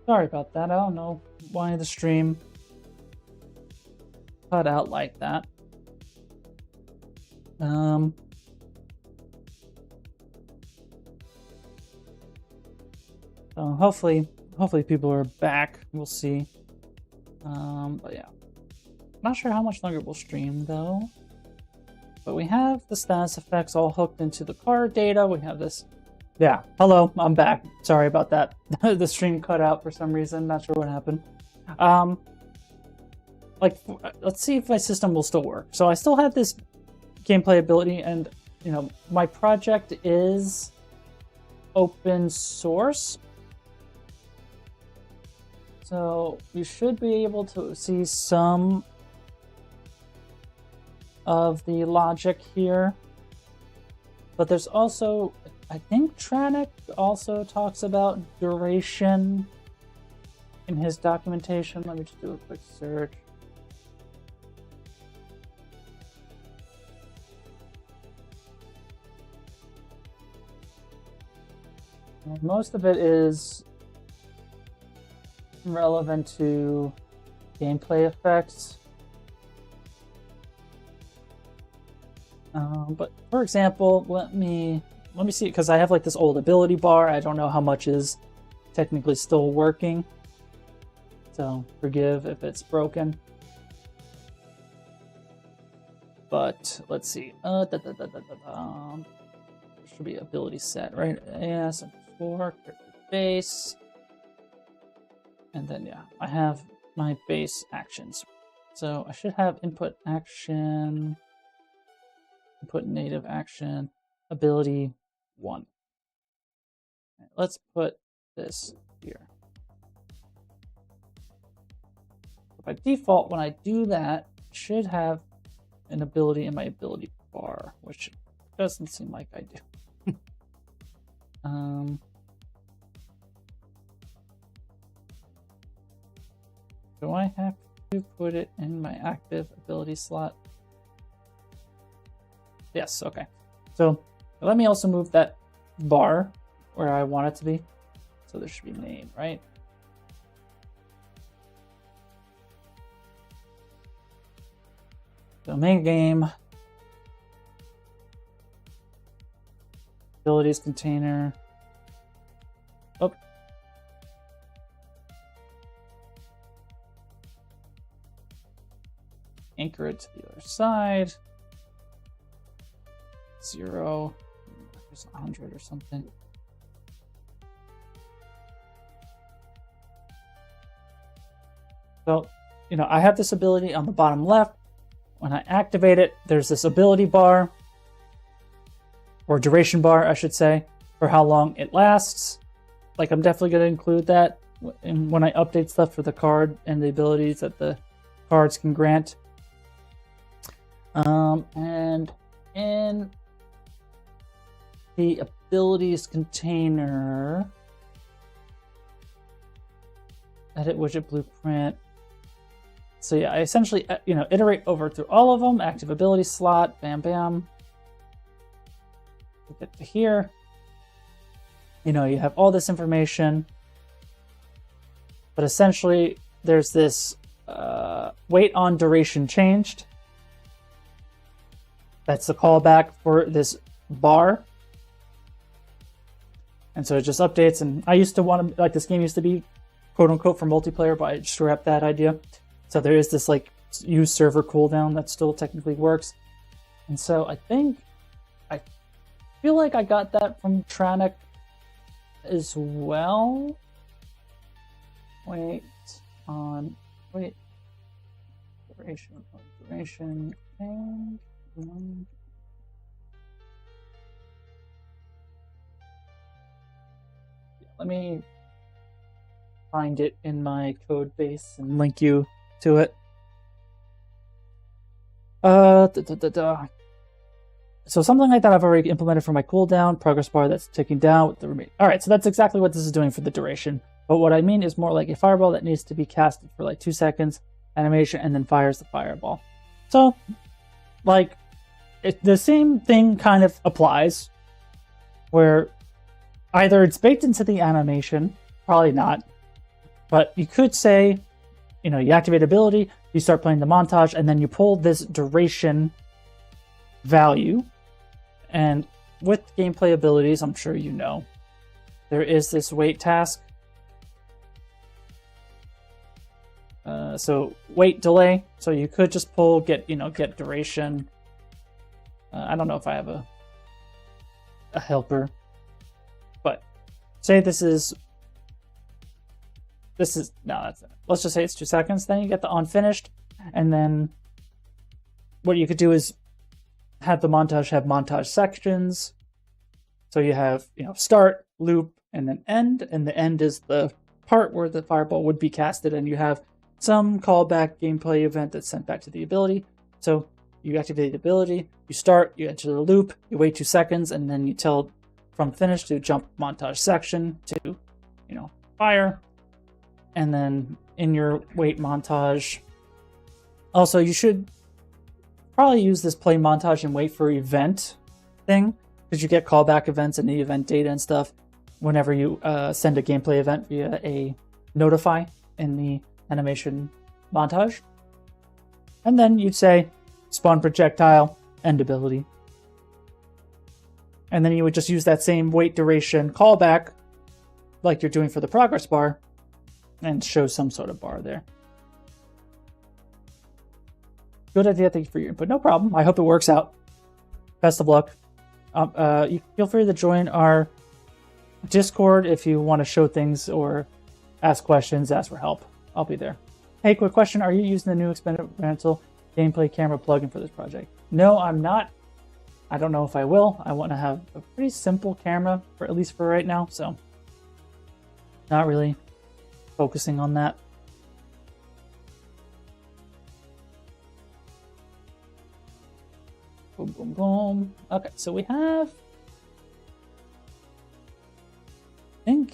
Sorry about that. I don't know why the stream cut out like that. So hopefully people are back. We'll see. But yeah, not sure how much longer we'll stream though. But we have the status effects all hooked into the card data. We have this. Yeah, hello, I'm back. Sorry about that. The stream cut out for some reason. Not sure what happened. Let's see if my system will still work. So I still have this gameplay ability, and you know, my project is open source. So you should be able to see some of the logic here. But there's also, I think Tranic also talks about duration in his documentation. Let me just do a quick search. And most of it is relevant to gameplay effects. But for example, let me see, because I have like this old ability bar. I don't know how much is technically still working, so forgive if it's broken. But let's see. There should be ability set, right? AS _character base, and then yeah, I have my base actions. So I should have input action. Put native action, ability 1. Let's put this here. By default, when I do that, I should have an ability in my ability bar, which doesn't seem like I do. Do I have to put it in my active ability slot? Yes, okay. So let me also move that bar where I want it to be. So there should be name, right? So main game, abilities container. Oh. Anchor it to the other side. 0, there's 100 or something. So, you know, I have this ability on the bottom left. When I activate it, there's this ability bar, or duration bar, I should say, for how long it lasts. Like, I'm definitely going to include that when I update stuff for the card and the abilities that the cards can grant. And in the abilities container, edit widget blueprint. So yeah, I essentially, you know, iterate over through all of them. Active ability slot, bam, bam. Get to here. You know, you have all this information, but essentially there's this wait on duration changed. That's the callback for this bar. And so it just updates, and I used to want to, like, this game used to be quote unquote for multiplayer, but I scrapped that idea. So there is this like use server cooldown that still technically works. And so I feel like I got that from Tranic as well. Duration change. Let me find it in my code base and link you to it. So something like that I've already implemented for my cooldown, progress bar that's ticking down with the remaining. Alright, so that's exactly what this is doing for the duration. But what I mean is more like a fireball that needs to be casted for like 2 seconds, animation, and then fires the fireball. So, like, the same thing kind of applies, where either it's baked into the animation, probably not, But you could say, you know, you activate ability, you start playing the montage, and then you pull this duration value. And with gameplay abilities, I'm sure you know, there is this wait task. So wait delay. So you could just pull get duration. I don't know if I have a helper, but say this is no, that's it. Let's just say it's 2 seconds. Then you get the unfinished, and then what you could do is have the montage have montage sections. So you have, you know, start, loop, and then end, and the end is the part where the fireball would be casted, and you have some callback gameplay event that's sent back to the ability. So you activate the ability, you start, you enter the loop, you wait 2 seconds, and then you tell from finish to jump montage section to, you know, fire. And then in your wait montage, also you should probably use this play montage and wait for event thing, because you get callback events and the event data and stuff whenever you send a gameplay event via a notify in the animation montage. And then you'd say spawn projectile, end ability. And then you would just use that same wait duration callback like you're doing for the progress bar and show some sort of bar there. Good idea, thank you for your input. No problem, I hope it works out. Best of luck. You feel free to join our Discord if you want to show things or ask questions, ask for help. I'll be there. Hey, quick question. Are you using the new experimental gameplay camera plugin for this project? No, I'm not. I don't know if I will. I want to have a pretty simple camera, for at least for right now, so not really focusing on that. Boom, boom, boom. Okay, so we have, I think,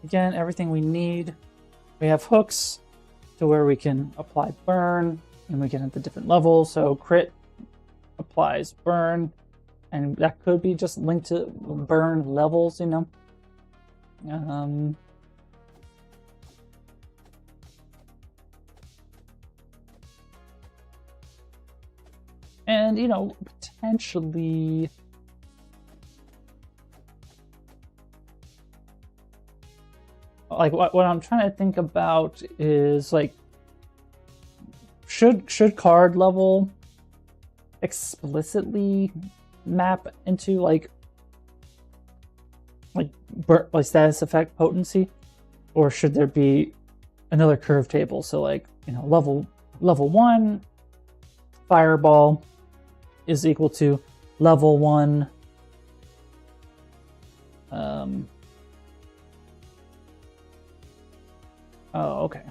again, everything we need. We have hooks to where we can apply burn, and we get into different levels. So crit applies burn, and that could be just linked to burn levels, you know. And, you know, potentially like what I'm trying to think about is like, should card level explicitly map into like status effect potency, or should there be another curve table? So like, you know, level 1 fireball is equal to level 1 oh, okay.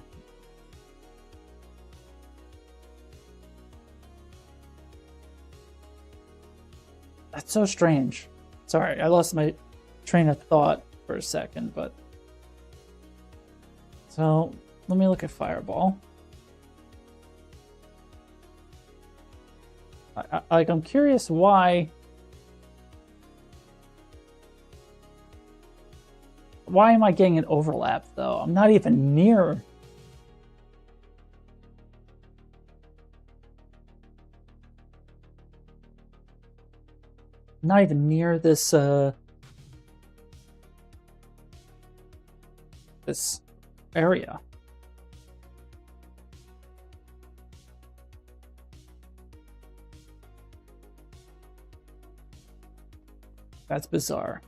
That's so strange. Sorry, I lost my train of thought for a second, but so let me look at fireball. I'm curious why am I getting an overlap though? I'm not even near. Not even near this this area. That's bizarre.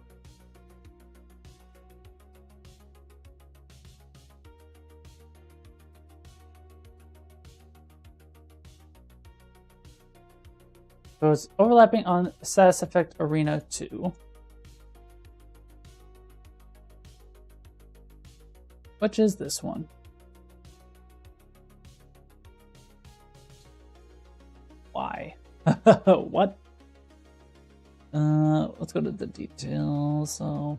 So it's overlapping on Status Effect Arena 2. Which is this one? Why? What? Let's go to the details. So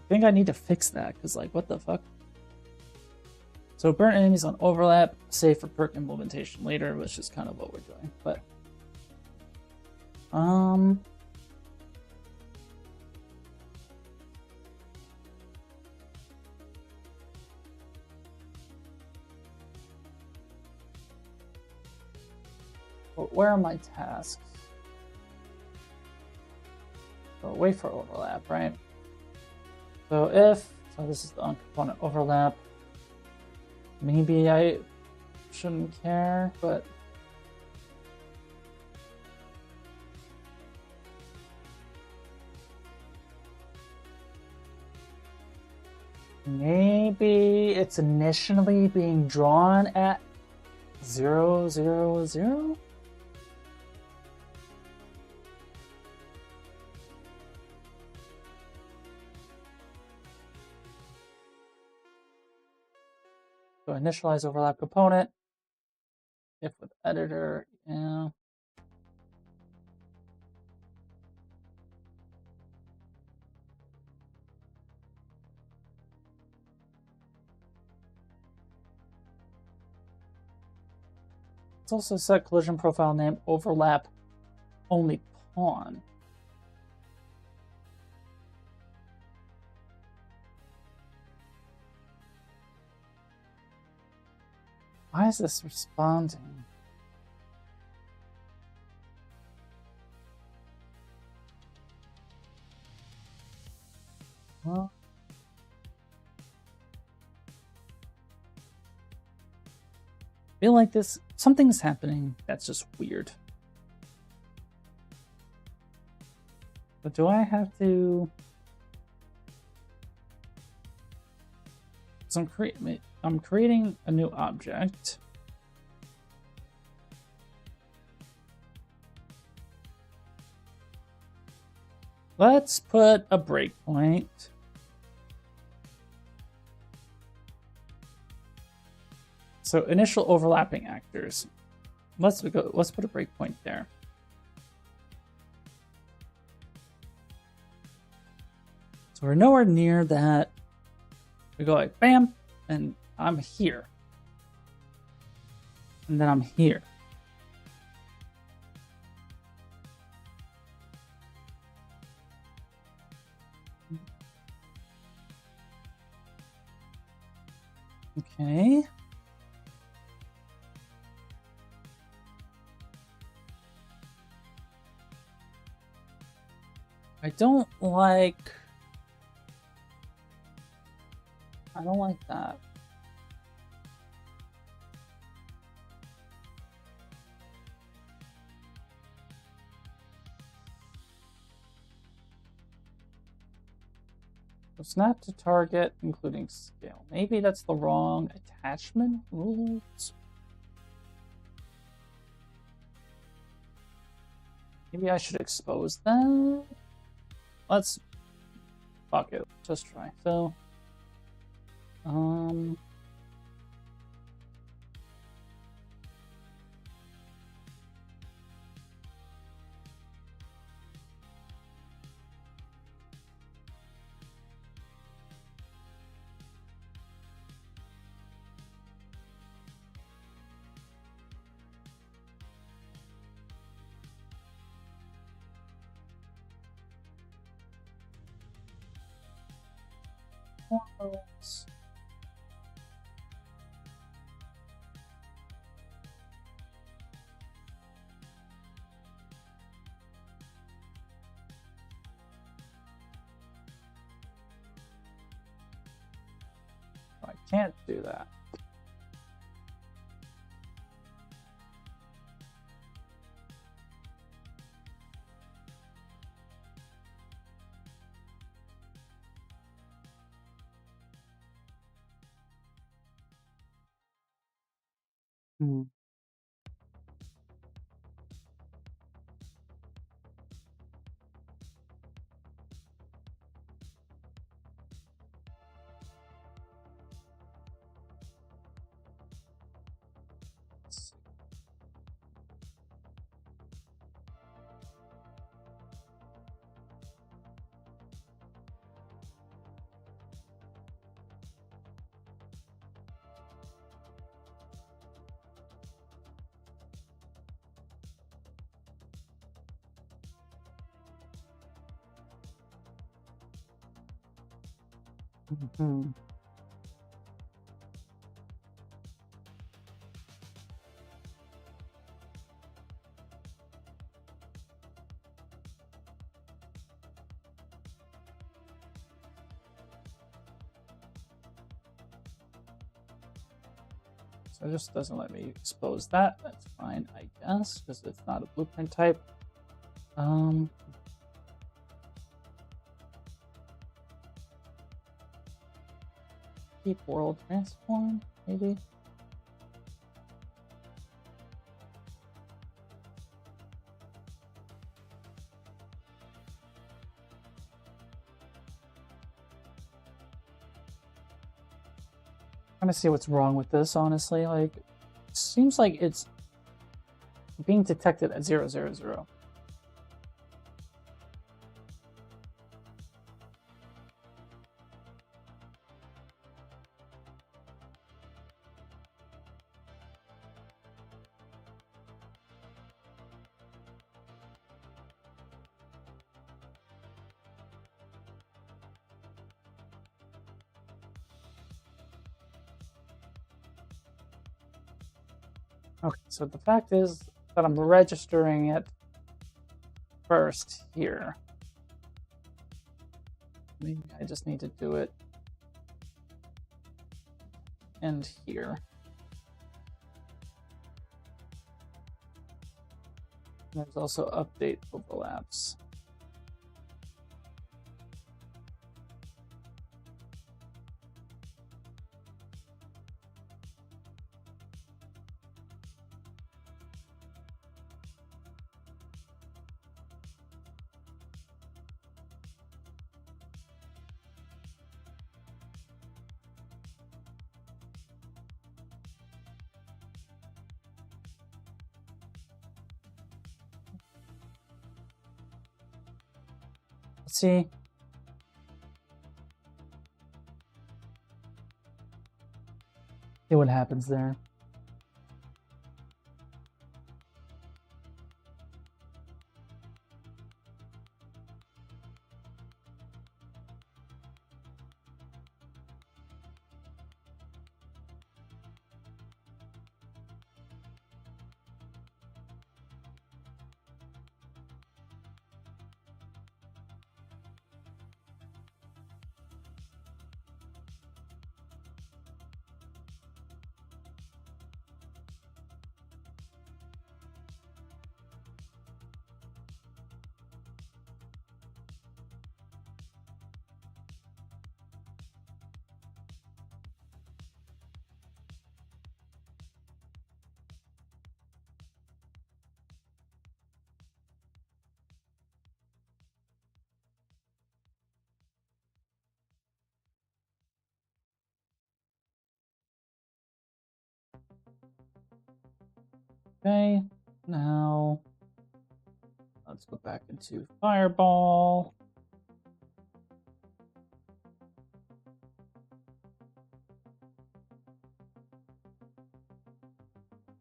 I think I need to fix that, because like, what the fuck? So burn enemies on overlap, save for perk implementation later, which is kind of what we're doing. But Where are my tasks? So wait for overlap, right? So this is the uncomponent overlap. Maybe I shouldn't care, but maybe it's initially being drawn at 0, 0, 0? So initialize overlap component. If with editor, yeah. Let's also set collision profile name overlap only pawn. Why is this responding? Well, I feel like something's happening that's just weird. But do I have to? So I'm creating a new object. Let's put a breakpoint. So initial overlapping actors. Let's put a breakpoint there. So we're nowhere near that. We go like bam, and I'm here. And then I'm here. Okay. I don't like that. So snap to target, including scale. Maybe that's the wrong attachment rules. Maybe I should expose that. Let's fuck it. Just try. So, I can't do that. Mhm. So it just doesn't let me expose that. That's fine, I guess, because it's not a blueprint type. Keep world transform, maybe. Trying to see what's wrong with this, honestly. Like, it seems like it's being detected at 000. Okay, so the fact is that I'm registering it first here. Maybe I just need to do it and here. There's also update overlaps. Let's see. See what happens there. Okay, now let's go back into Fireball.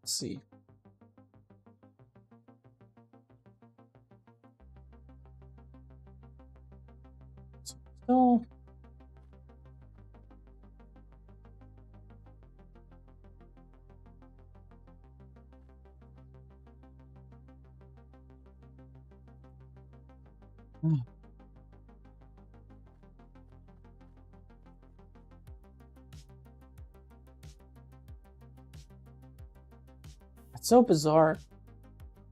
Let's see. Still. It's so bizarre.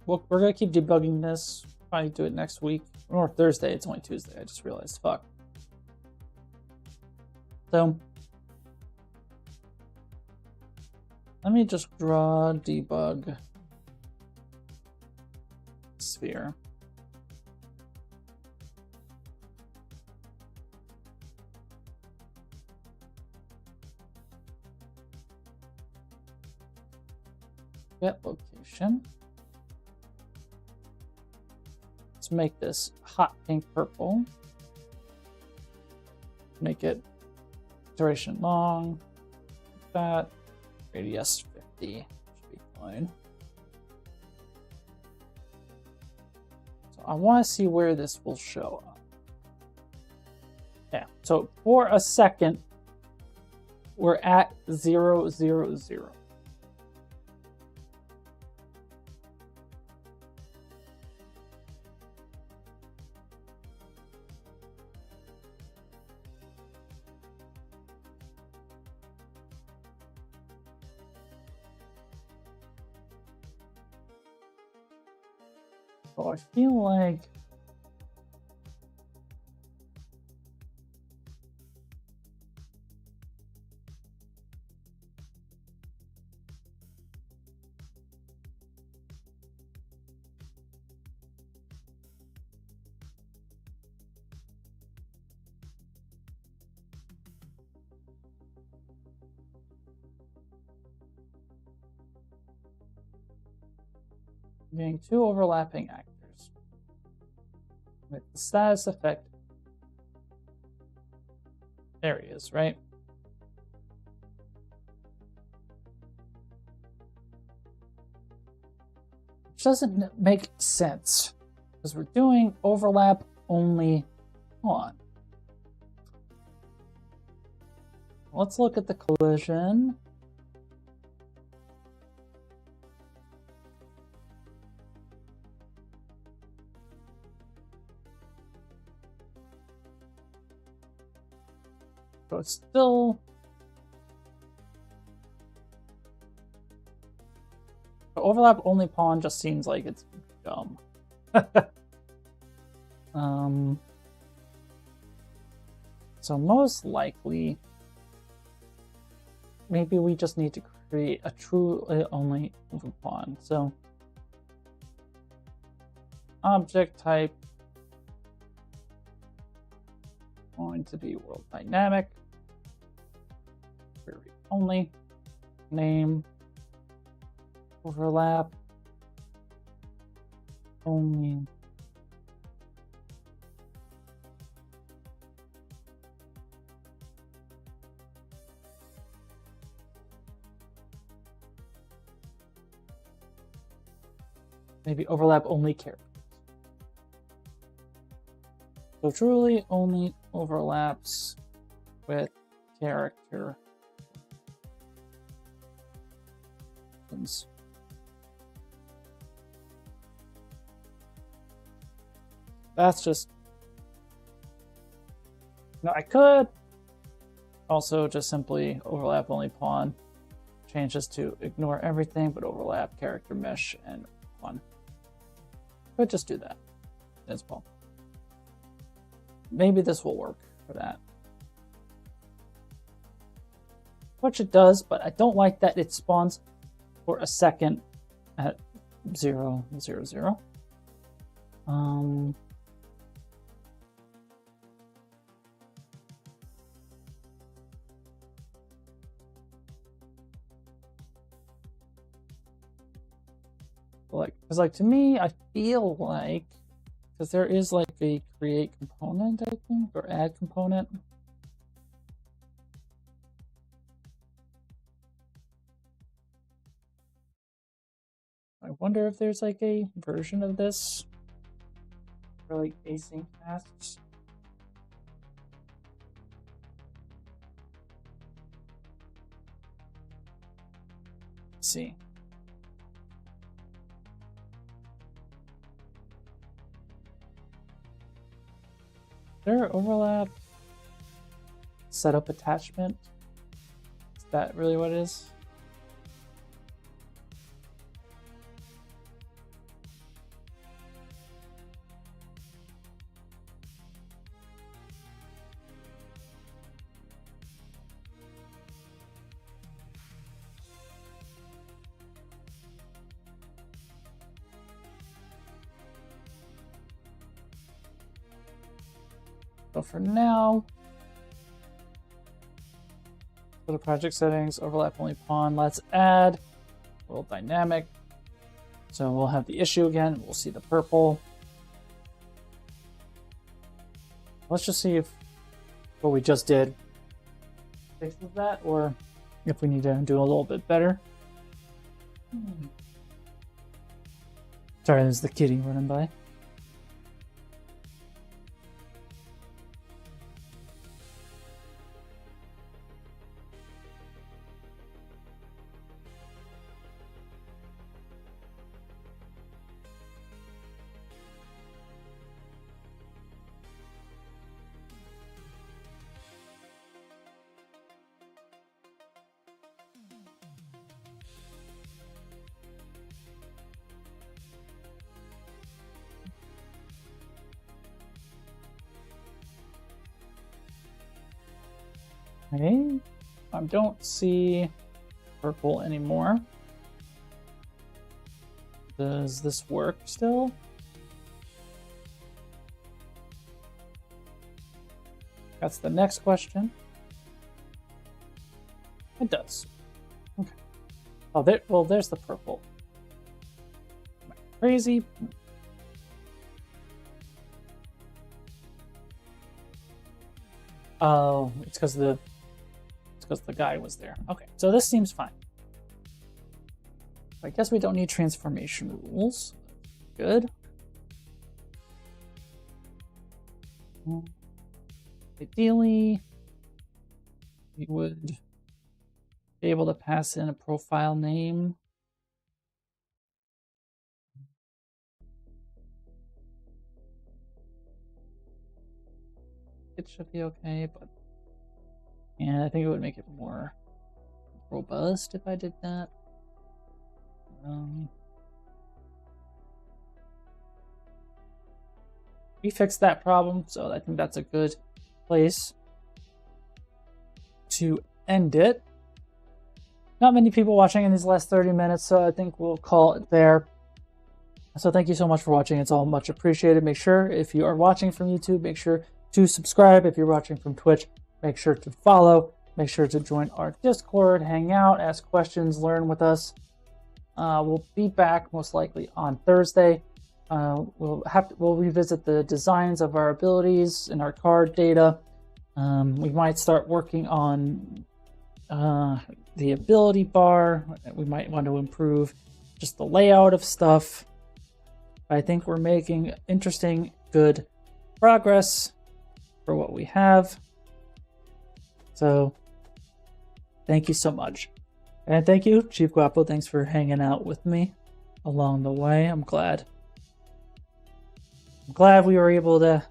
Well, we're gonna keep debugging this. Probably do it next week or Thursday. It's only Tuesday. I just realized. Fuck. So let me just draw debug sphere. Get location. Let's make this hot pink purple. Make it duration long. Like that. Radius 50 should be fine. So I want to see where this will show up. Yeah, so for a second, we're at 0, 0, 0. So I feel like getting 2 overlapping actors with the status effect areas, right? Which doesn't make sense because we're doing overlap only on. Let's look at the collision. So it's still overlap only pawn just seems like it's dumb. So most likely, maybe we just need to create a truly only pawn. So object type going to be world dynamic. Query only. Name. Overlap. Only. Maybe overlap only characters. So truly only overlaps with character. That's just... No, I could also just simply overlap only pawn. Change this to ignore everything but overlap character mesh and pawn. Could just do that as well. Maybe this will work for that. Which it does, but I don't like that it spawns for a second at 0, 0, 0. Because like to me, I feel like, because there is like a create component, I think, or add component. I wonder if there's like a version of this for like async tasks. Let's see. There overlap setup attachment. Is that really what it is? So for now, go to project settings, overlap only pawn. Let's add world dynamic. So we'll have the issue again. We'll see the purple. Let's just see if what we just did fixes that, or if we need to do a little bit better. Sorry, there's the kitty running by. Okay. I don't see purple anymore. Does this work still? That's the next question. It does. Okay. Oh, well, there's the purple. Am I crazy? Oh, it's because the guy was there. Okay, so this seems fine. I guess we don't need transformation rules. Good. Ideally, we would be able to pass in a profile name. It should be okay, but yeah, I think it would make it more robust if I did that. We fixed that problem, so I think that's a good place to end it. Not many people watching in these last 30 minutes, so I think we'll call it there. So thank you so much for watching. It's all much appreciated. Make sure, if you are watching from YouTube, make sure to subscribe. If you're watching from Twitch, make sure to follow. Make sure to join our Discord, hang out, ask questions, learn with us. We'll be back most likely on Thursday. We'll revisit the designs of our abilities and our card data. We might start working on the ability bar. We might want to improve just the layout of stuff. I think we're making interesting, good progress for what we have. So thank you so much. And thank you, Chief Guapo. Thanks for hanging out with me along the way. I'm glad we were able to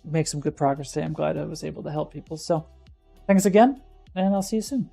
make some good progress today. I'm glad I was able to help people. So thanks again, and I'll see you soon.